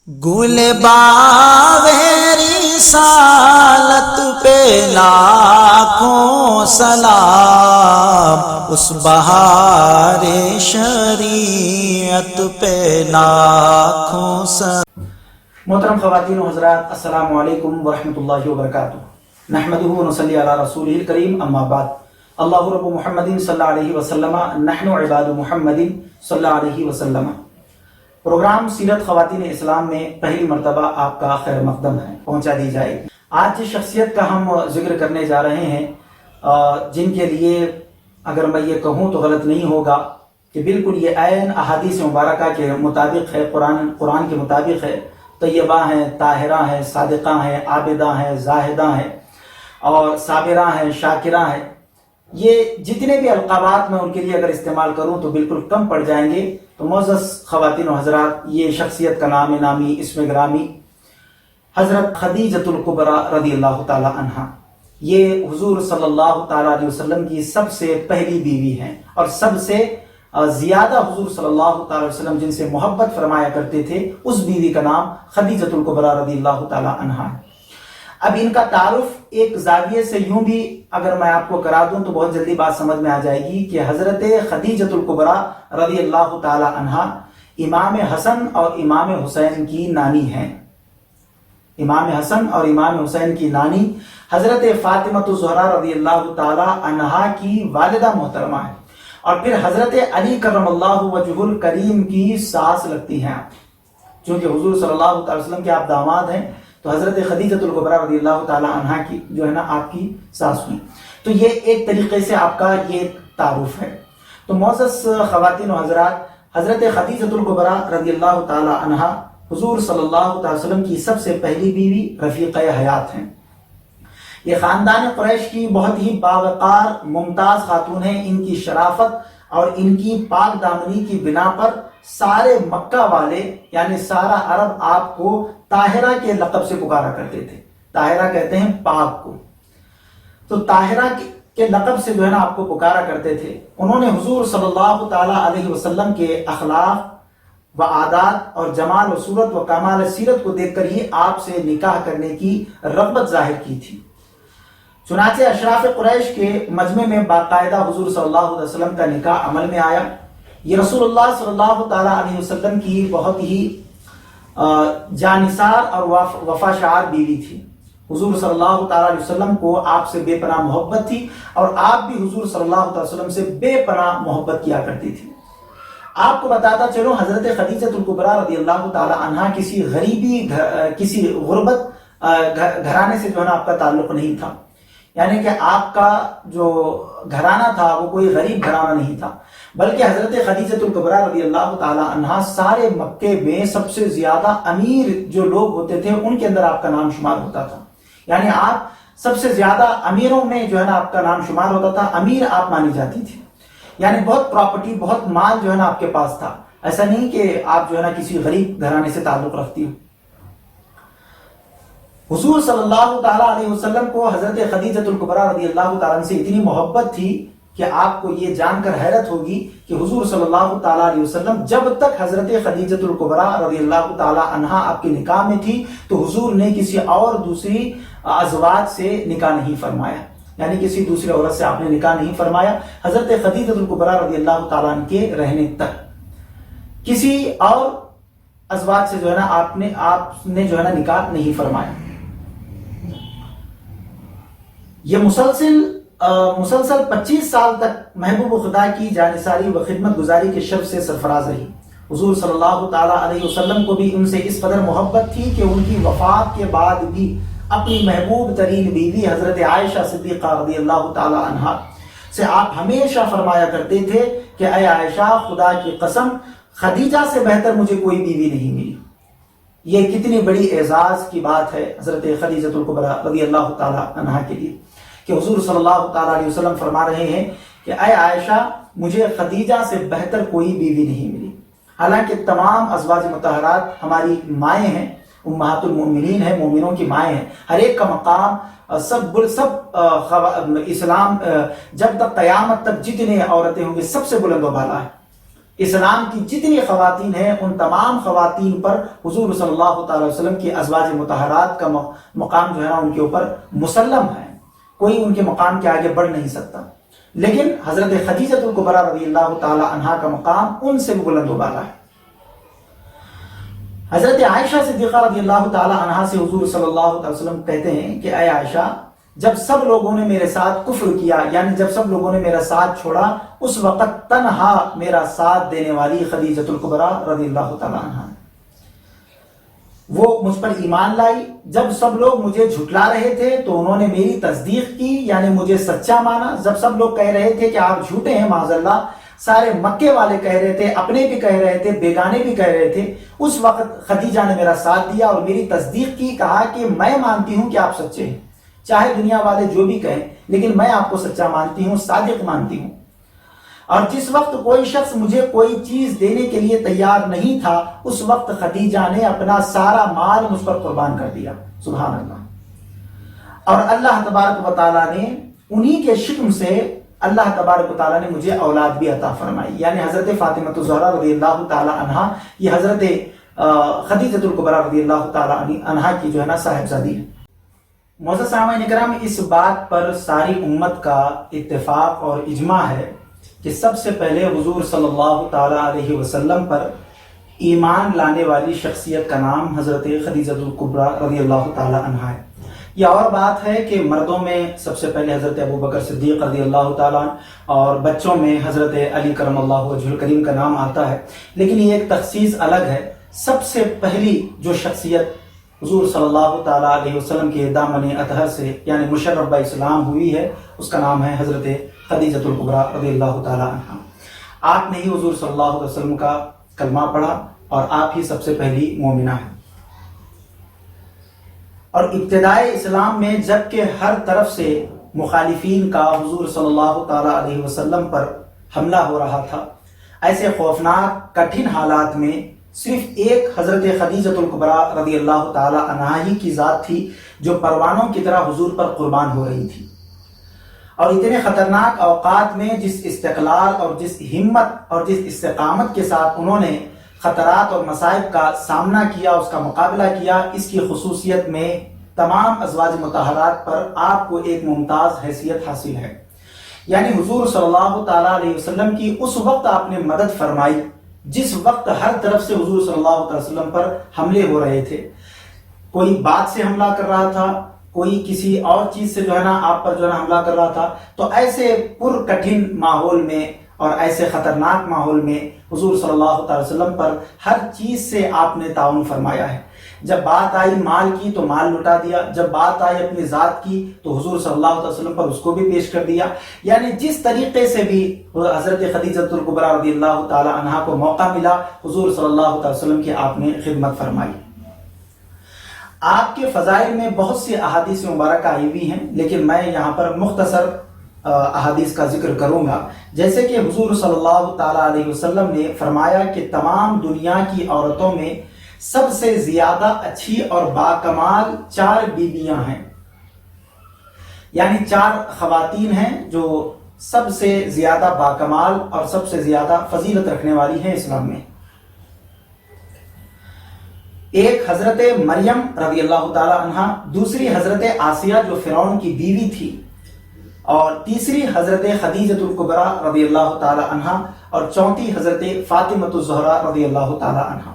گل باوری رسالت پہ لاکھوں سلام، اس بہار شریعت پہ لاکھوں سلام۔ محترم خواتین و حضرات، السلام علیکم ورحمۃ اللہ وبرکاتہ۔ نحمدہ و نصلی علی رسولہ الکریم، اما بعد۔ اللہ رب محمد صلی اللہ علیہ وسلم، نحن عباد محمد صلی اللہ علیہ وسلم۔ پروگرام سیرت خواتین اسلام میں پہلی مرتبہ آپ کا خیر مقدم ہے، پہنچا دی جائے گی۔ آج جس شخصیت کا ہم ذکر کرنے جا رہے ہیں، جن کے لیے اگر میں یہ کہوں تو غلط نہیں ہوگا کہ بالکل یہ عین احادیث مبارکہ کے مطابق ہے، قرآن کے مطابق ہے۔ طیبہ ہیں، طاہرہ ہیں، صادقہ ہیں، عابدہ ہیں، زاہدہ ہیں، اور صابرہ ہیں، شاکرہ ہیں۔ یہ جتنے بھی القابات میں ان کے لیے اگر استعمال کروں تو بالکل کم پڑ جائیں گے۔ تو معزز خواتین و حضرات، یہ شخصیت کا نام نامی، اسم گرامی حضرت خدیجۃ الکبریٰ رضی اللہ تعالی عنہا، یہ حضور صلی اللہ تعالی علیہ وسلم کی سب سے پہلی بیوی ہیں، اور سب سے زیادہ حضور صلی اللہ تعالی علیہ وسلم جن سے محبت فرمایا کرتے تھے، اس بیوی کا نام خدیجۃ الکبریٰ رضی اللہ تعالی عنہا ہے۔ اب ان کا تعارف ایک زاویے سے یوں بھی اگر میں آپ کو کرا دوں تو بہت جلدی بات سمجھ میں آ جائے گی کہ حضرت خدیجۃ الکبریٰ رضی اللہ تعالی عنہا امام حسن اور امام حسین کی نانی ہیں۔ امام حسن اور امام حسین کی نانی حضرت فاطمۃ الزہرا رضی اللہ تعالی عنہا کی والدہ محترمہ ہے، اور پھر حضرت علی کرم اللہ وجہ الکریم کی ساس لگتی ہیں۔ چونکہ حضور صلی اللہ علیہ وسلم کے آپ داماد ہیں، تو حضرت خدیجۃ الکبریٰ رضی اللہ تعالی عنہا کی جو ہے نا آپ کی ساس ہوئی۔ تو یہ ایک طریقے سے آپ کا یہ تعارف ہے۔ تو معزز خواتین و حضرات، حضرت خدیجۃ الکبریٰ رضی اللہ تعالی عنہا حضور صلی اللہ تعالی وسلم کی سب سے پہلی بیوی، رفیقہ حیات ہیں۔ یہ خاندان قریش کی بہت ہی باوقار ممتاز خاتون ہیں۔ ان کی شرافت اور ان کی پاک دامنی کی بنا پر سارے مکہ والے یعنی سارا عرب آپ کو طاہرہ کے لقب سے پکارا کرتے تھے۔ طاہرہ کہتے ہیں پاک کو، تو طاہرہ کے لقب سے جو ہے نا آپ کو پکارا کرتے تھے۔ انہوں نے حضور صلی اللہ تعالی علیہ وسلم کے اخلاق و عادات اور جمال و صورت و کمال سیرت کو دیکھ کر ہی آپ سے نکاح کرنے کی رغبت ظاہر کی تھی۔ چنانچہ اشراف قریش کے مجمع میں باقاعدہ حضور صلی اللہ علیہ وسلم کا نکاح عمل میں آیا۔ یہ رسول اللہ صلی اللہ تعالی علیہ وسلم کی بہت ہی جانثار اور وفا شعار بیوی تھی۔ حضور صلی اللہ تعالی علیہ وسلم کو آپ سے بے پناہ محبت تھی، اور آپ بھی حضور صلی اللہ علیہ وسلم سے بے پناہ محبت کیا کرتی تھی۔ آپ کو بتاتا چلوں، حضرت خدیجۃ الکبریٰ رضی اللہ تعالی عنہا کسی غربت گھرانے سے جو ہے نا آپ کا تعلق نہیں تھا، یعنی کہ آپ کا جو گھرانہ تھا وہ کوئی غریب گھرانہ نہیں تھا، بلکہ حضرت خدیجۃ الکبریٰ رضی اللہ تعالی عنہا سارے مکے میں سب سے زیادہ امیر جو لوگ ہوتے تھے ان کے اندر آپ کا نام شمار ہوتا تھا۔ یعنی آپ سب سے زیادہ امیروں میں جو ہے نا آپ کا نام شمار ہوتا تھا، امیر آپ مانی جاتی تھی۔ یعنی بہت پراپرٹی، بہت مال جو ہے نا آپ کے پاس تھا، ایسا نہیں کہ آپ جو ہے نا کسی غریب گھرانے سے تعلق رکھتی ہو۔ حضور صلی اللہ تعالی علیہ وسلم کو حضرت خدیجۃ الکبریٰ رضی اللہ تعالیٰ عنہ سے اتنی محبت تھی کہ آپ کو یہ جان کر حیرت ہوگی کہ حضور صلی اللہ تعالی علیہ وسلم جب تک حضرت خدیجۃ الکبریٰ رضی اللہ تعالی عنہا آپ کے نکاح میں تھی تو حضور نے کسی اور دوسری ازواج سے نکاح نہیں فرمایا، یعنی کسی دوسری عورت سے آپ نے نکاح نہیں فرمایا۔ حضرت خدیجۃ الکبریٰ رضی اللہ تعالیٰ عنہ کے رہنے تک کسی اور ازواج سے جو ہے نا آپ نے جو ہے نا نکاح نہیں فرمایا۔ یہ مسلسل 25 سال تک محبوب خدا کی جانثاری و خدمت گزاری کے شرف سے سرفراز رہی۔ حضور صلی اللہ تعالی علیہ وسلم کو بھی ان سے اس قدر محبت تھی کہ ان کی وفات کے بعد بھی اپنی محبوب ترین بیوی حضرت عائشہ صدیقہ رضی اللہ تعالی عنہا سے آپ ہمیشہ فرمایا کرتے تھے کہ اے عائشہ، خدا کی قسم خدیجہ سے بہتر مجھے کوئی بیوی نہیں ملی۔ یہ کتنی بڑی اعزاز کی بات ہے حضرت خدیجۃ الکبریٰ رضی اللہ تعالی عنہا کے لیے کہ حضور صلی اللہ تعالی علیہ وسلم فرما رہے ہیں کہ اے عائشہ، مجھے خدیجہ سے بہتر کوئی بیوی نہیں ملی۔ حالانکہ تمام ازواج مطہرات ہماری مائیں ہیں، امہات المؤمنین ہیں، مومنوں کی مائیں ہیں، ہر ایک کا مقام سب اسلام جب تک قیامت تک جتنے عورتیں ہوں گی سب سے بلند و بالا ہے۔ اسلام کی جتنی خواتین ہیں ان تمام خواتین پر حضور صلی اللہ تعالی وسلم کی ازواج مطہرات کا مقام جو ہے نا ان کے اوپر مسلم ہے، کوئی ان کے مقام کے آگے بڑھ نہیں سکتا. لیکن حضرت خدیجہ الکبریٰ رضی اللہ تعالی عنہا کا مقام ان سے بھی بلند و بالا ہے. حضرت عائشہ صدیقہ رضی اللہ تعالی عنہا سے حضور صلی اللہ علیہ وسلم کہتے ہیں کہ اے عائشہ، جب سب لوگوں نے میرے ساتھ کفر کیا، یعنی جب سب لوگوں نے میرا ساتھ چھوڑا، اس وقت تنہا میرا ساتھ دینے والی خدیجہ الکبریٰ رضی اللہ تعالی عنہا، وہ مجھ پر ایمان لائی. جب سب لوگ مجھے جھٹلا رہے تھے تو انہوں نے میری تصدیق کی، یعنی مجھے سچا مانا. جب سب لوگ کہہ رہے تھے کہ آپ جھوٹے ہیں معاذ اللہ، سارے مکے والے کہہ رہے تھے، اپنے بھی کہہ رہے تھے، بیگانے بھی کہہ رہے تھے، اس وقت خدیجہ نے میرا ساتھ دیا اور میری تصدیق کی. کہا کہ میں مانتی ہوں کہ آپ سچے ہیں، چاہے دنیا والے جو بھی کہیں، لیکن میں آپ کو سچا مانتی ہوں، صادق مانتی ہوں. اور جس وقت کوئی شخص مجھے کوئی چیز دینے کے لیے تیار نہیں تھا، اس وقت خدیجہ نے اپنا سارا مال مجھ پر قربان کر دیا. سبحان اللہ. اور اللہ تبارک و تعالیٰ نے انہی کے شکم سے اللہ تبارک و تعالیٰ نے مجھے اولاد بھی عطا فرمائی، یعنی حضرت فاطمہ الزہرا رضی اللہ تعالی عنہا، یہ حضرت خدیجہ الکبریٰ رضی اللہ تعالی عنہا کی جو ہے نا صاحبزادی ہے. معزز سامعین اکرام، اس بات پر ساری امت کا اتفاق اور اجماع ہے کہ سب سے پہلے حضور صلی اللہ تعالی علیہ وسلم پر ایمان لانے والی شخصیت کا نام حضرت خدیجہ الکبریٰ رضی اللہ تعالی عنہا ہے. یہ اور بات ہے کہ مردوں میں سب سے پہلے حضرت ابو بکر صدیق رضی اللہ تعالیٰ عنہ، اور بچوں میں حضرت علی کرم اللہ وجہ الکریم کا نام آتا ہے. لیکن یہ ایک تخصیص الگ ہے. سب سے پہلی جو شخصیت حضور صلی اللہ تعالیٰ علیہ وسلم کے دامن اطہر سے یعنی مشربہ اسلام ہوئی ہے، اس کا نام ہے حضرت خدیجہ الکبریٰ رضی اللہ تعالیٰ عنہ. آپ نے ہی حضور صلی اللہ علیہ وسلم کا کلمہ پڑھا اور آپ ہی سب سے پہلی مومنہ ہیں. اور ابتدائے اسلام میں جبکہ ہر طرف سے مخالفین کا حضور صلی اللہ تعالیٰ علیہ وسلم پر حملہ ہو رہا تھا، ایسے خوفناک کٹھن حالات میں صرف ایک حضرت خدیجہ الکبریٰ رضی اللہ تعالی عنہا ہی کی ذات تھی جو پروانوں کی طرح حضور پر قربان ہو رہی تھی. اور اتنے خطرناک اوقات میں جس استقلال اور جس ہمت اور جس استقامت کے ساتھ انہوں نے خطرات اور مصائب کا سامنا کیا، اس کا مقابلہ کیا، اس کی خصوصیت میں تمام ازواج مطہرات پر آپ کو ایک ممتاز حیثیت حاصل ہے. یعنی حضور صلی اللہ تعالیٰ علیہ وسلم کی اس وقت آپ نے مدد فرمائی جس وقت ہر طرف سے حضور صلی اللہ علیہ وسلم پر حملے ہو رہے تھے. کوئی بات سے حملہ کر رہا تھا، کوئی کسی اور چیز سے جو ہے نا آپ پر جو ہے نا حملہ کر رہا تھا. تو ایسے پر کٹھن ماحول میں اور ایسے خطرناک ماحول میں حضور صلی اللہ علیہ وسلم پر ہر چیز سے آپ نے تعاون فرمایا ہے. جب بات آئی مال کی تو مال لٹا دیا، جب بات آئی اپنی ذات کی تو حضور صلی اللہ علیہ وسلم پر اس کو بھی پیش کر دیا. یعنی جس طریقے سے بھی حضرت خدیجہ الکبریٰ رضی اللہ تعالی عنہا کو موقع ملا، حضور صلی اللہ علیہ وسلم کی آپ نے خدمت فرمائی. آپ کے فضائل میں بہت سی احادیث مبارکہ آئی ہوئی ہیں، لیکن میں یہاں پر مختصر احادیث کا ذکر کروں گا. جیسے کہ حضور صلی اللہ تعالی علیہ وسلم نے فرمایا کہ تمام دنیا کی عورتوں میں سب سے زیادہ اچھی اور باکمال 4 بیویاں ہیں، یعنی 4 خواتین ہیں جو سب سے زیادہ باکمال اور سب سے زیادہ فضیلت رکھنے والی ہیں اسلام میں. ایک حضرت مریم رضی اللہ تعالی عنہا، دوسری حضرت آسیہ جو فرعون کی بیوی تھی، اور تیسری حضرت خدیجہ الکبریٰ رضی اللہ تعالی عنہا، اور چوتھی حضرت فاطمہ الزہرا رضی اللہ تعالی عنہا.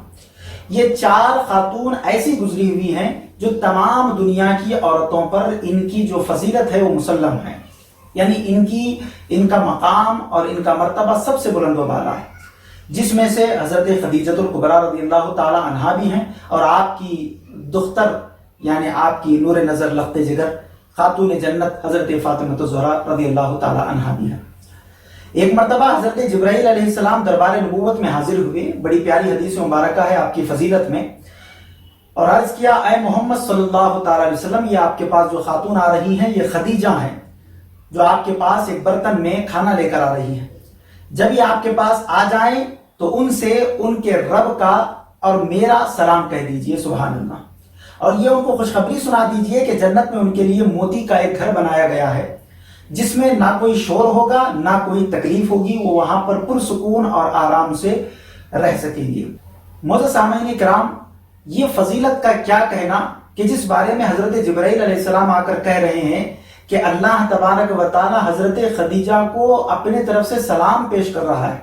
یہ 4 خاتون ایسی گزری ہوئی ہیں جو تمام دنیا کی عورتوں پر ان کی جو فضیلت ہے وہ مسلم ہے. یعنی ان کا مقام اور ان کا مرتبہ سب سے بلند و بالا ہے، جس میں سے حضرت خدیجہ الکبریٰ رضی اللہ تعالی عنہا بھی ہیں، اور آپ کی دختر یعنی آپ کی نور نظر لخت جگر خاتون جنت حضرت فاطمہ الزہرا رضی اللہ تعالی عنہا بھی ہیں. ایک مرتبہ حضرت جبرائیل علیہ السلام دربار نبوت میں حاضر ہوئے، بڑی پیاری حدیث مبارکہ ہے آپ کی فضیلت میں، اور عرض کیا اے محمد صلی اللہ تعالی علیہ وسلم، یہ آپ کے پاس جو خاتون آ رہی ہیں یہ خدیجہ ہیں، جو آپ کے پاس ایک برتن میں کھانا لے کر آ رہی ہیں. جب یہ آپ کے پاس آ جائیں تو ان سے ان کے رب کا اور میرا سلام کہہ دیجئے. سبحان اللہ. اور یہ ان کو خوشخبری سنا دیجئے کہ جنت میں ان کے لیے موتی کا ایک گھر بنایا گیا ہے جس میں نہ کوئی شور ہوگا نہ کوئی تکلیف ہوگی، وہ وہاں پر پرسکون اور آرام سے رہ سکیں گے۔ معزز سامعین کرام، یہ فضیلت کا کیا کہنا کہ جس بارے میں حضرت جبرائیل علیہ السلام آ کر کہہ رہے ہیں کہ اللہ تبارک و تعالی حضرت خدیجہ کو اپنے طرف سے سلام پیش کر رہا ہے،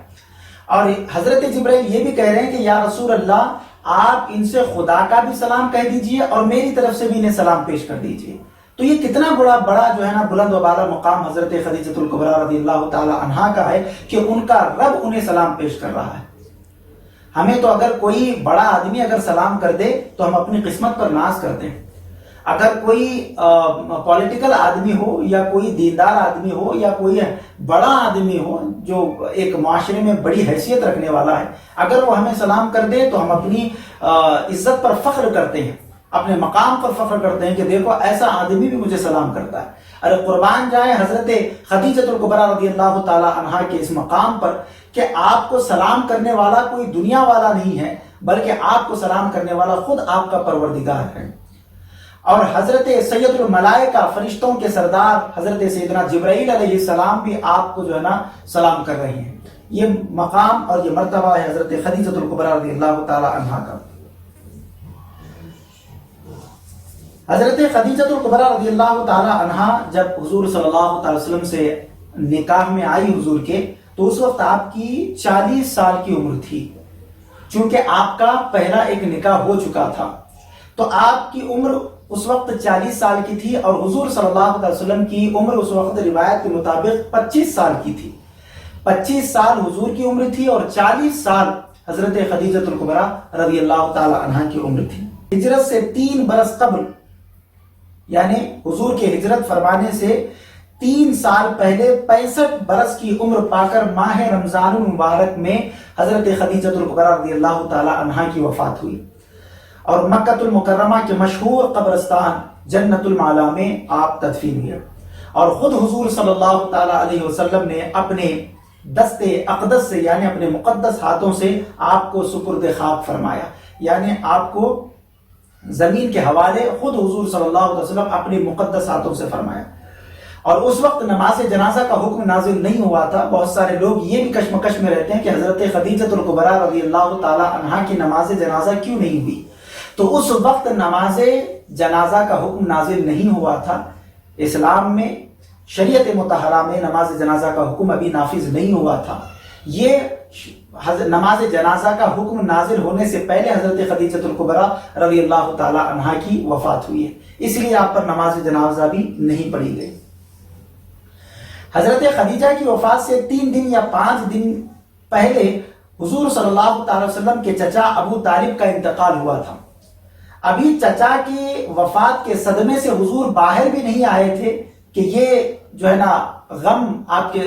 اور حضرت جبرائیل یہ بھی کہہ رہے ہیں کہ یا رسول اللہ آپ ان سے خدا کا بھی سلام کہہ دیجئے اور میری طرف سے بھی انہیں سلام پیش کر دیجئے۔ تو یہ کتنا بڑا جو ہے نا بلند و بالا مقام حضرت خدیجہ الکبریٰ رضی اللہ تعالی عنہا کا ہے کہ ان کا رب انہیں سلام پیش کر رہا ہے۔ ہمیں تو اگر کوئی بڑا آدمی اگر سلام کر دے تو ہم اپنی قسمت پر ناز کرتے ہیں۔ اگر کوئی پولیٹیکل آدمی ہو یا کوئی دیندار آدمی ہو یا کوئی بڑا آدمی ہو جو ایک معاشرے میں بڑی حیثیت رکھنے والا ہے، اگر وہ ہمیں سلام کر دے تو ہم اپنی عزت پر فخر کرتے ہیں، اپنے مقام پر فخر کرتے ہیں کہ دیکھو ایسا آدمی بھی مجھے سلام کرتا ہے۔ ارے قربان جائے حضرت خدیجہ الکبریٰ رضی اللہ تعالی عنہا کے اس مقام پر کہ آپ کو سلام کرنے والا کوئی دنیا والا نہیں ہے، بلکہ آپ کو سلام کرنے والا خود آپ کا پروردگار ہے۔ اور حضرت سید الملائکہ فرشتوں کے سردار حضرت سیدنا جبرائیل علیہ السلام بھی آپ کو جو ہے نا سلام کر رہے ہیں۔ یہ مقام اور یہ مرتبہ ہے حضرت خدیجہ الکبریٰ رضی اللہ تعالی عنہا کا۔ حضرت خدیجہ الکبریٰ رضی اللہ تعالی عنہا جب حضور صلی اللہ تعالی وسلم سے نکاح میں آئی حضور کے، تو اس وقت آپ کی 40 سال کی عمر تھی، چونکہ آپ کا پہلا ایک نکاح ہو چکا تھا، تو آپ کی عمر اس وقت 40 سال کی تھی، اور حضور صلی اللہ علیہ وسلم کی عمر اس وقت روایت کے مطابق 25 سال کی تھی۔ 25 سال حضور کی عمر تھی اور 40 سال حضرت خدیجہ الکبریٰ رضی اللہ تعالی عنہا کی عمر تھی۔ ہجرت سے 3 برس قبل، یعنی حضور کے ہجرت فرمانے سے 3 سال پہلے 65 برس کی عمر پا کر ماہ رمضان المبارک میں حضرت خدیجہ الکبریٰ رضی اللہ تعالی عنہا کی وفات ہوئی، اور مکہ المکرمہ کے مشہور قبرستان جنت المعلا میں آپ تدفین ہوئے، اور خود حضور صلی اللہ تعالی علیہ وسلم نے اپنے دست اقدس سے یعنی اپنے مقدس ہاتھوں سے آپ کو سپرد خاک فرمایا، یعنی آپ کو زمین کے حوالے خود حضور صلی اللہ علیہ وسلم اپنے مقدس ہاتھوں سے فرمایا۔ اور اس وقت نماز جنازہ کا حکم نازل نہیں ہوا تھا۔ بہت سارے لوگ یہ بھی کشمکش میں رہتے ہیں کہ حضرت خدیجہ الکبریٰ رضی اللہ تعالی عنہا کی نماز جنازہ کیوں نہیں ہوئی؟ تو اس وقت نماز جنازہ کا حکم نازل نہیں ہوا تھا۔ اسلام میں شریعت مطہرہ میں نماز جنازہ کا حکم ابھی نافذ نہیں ہوا تھا۔ یہ نماز جنازہ کا حکم نازل ہونے سے پہلے حضرت خدیجہ الکبریٰ رضی اللہ تعالی عنہا کی وفات ہوئی ہے، اس لیے آپ پر نماز جنازہ بھی نہیں پڑھی گئی۔ حضرت خدیجہ کی وفات سے 3 دن یا 5 دن پہلے حضور صلی اللہ تعالی وسلم کے چچا ابو طالب کا انتقال ہوا تھا۔ ابھی چچا کی وفات کے صدمے سے حضور باہر بھی نہیں آئے تھے کہ یہ جو ہے نا غم آپ کے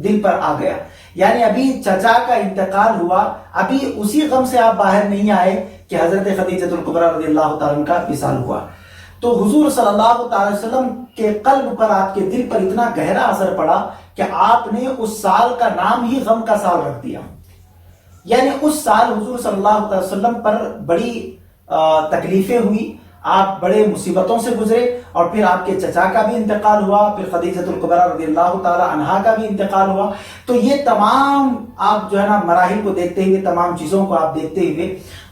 دل پر آ گیا، یعنی ابھی چچا کا انتقال ہوا، ابھی اسی غم سے آپ باہر نہیں آئے کہ حضرت خدیجہ الکبریٰ رضی اللہ تعالیٰ عنہ کا وصال ہوا۔ تو حضور صلی اللہ تعالی وسلم کے قلب پر، آپ کے دل پر اتنا گہرا اثر پڑا کہ آپ نے اس سال کا نام ہی غم کا سال رکھ دیا۔ یعنی اس سال حضور صلی اللہ علیہ وسلم پر بڑی تکلیفیں ہوئی، آپ بڑے مصیبتوں سے گزرے، اور پھر آپ کے چچا کا بھی انتقال ہوا، پھر خدیجہ الکبریٰ رضی اللہ تعالی عنہا کا بھی انتقال ہوا۔ تو یہ تمام آپ جو ہے نا مراحل کو دیکھتے ہوئے، تمام چیزوں کو آپ دیکھتے ہوئے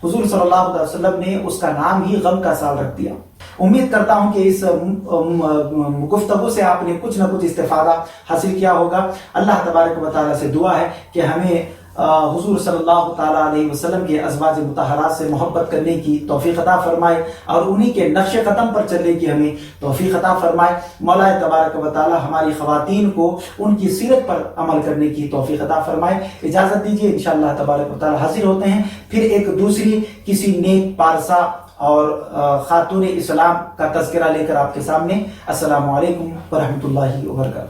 حضور صلی اللہ علیہ وسلم نے اس کا نام ہی غم کا سال رکھ دیا۔ امید کرتا ہوں کہ اس گفتگو سے آپ نے کچھ نہ کچھ استفادہ حاصل کیا ہوگا۔ اللہ تبارک و تعالیٰ سے دعا ہے کہ ہمیں حضور صلی اللہ تعالیٰ علیہ وسلم کے ازواج مطہرات سے محبت کرنے کی توفیق عطا فرمائے، اور انہی کے نقش قدم پر چلنے کی ہمیں توفیق عطا فرمائے۔ مولا تبارک و تعالیٰ ہماری خواتین کو ان کی سیرت پر عمل کرنے کی توفیق عطا فرمائے۔ اجازت دیجیے، انشاءاللہ تبارک و تعالیٰ حاضر ہوتے ہیں پھر ایک دوسری کسی نیک پارسا اور خاتون اسلام کا تذکرہ لے کر آپ کے سامنے۔ السلام علیکم ورحمۃ اللہ وبرکاتہ۔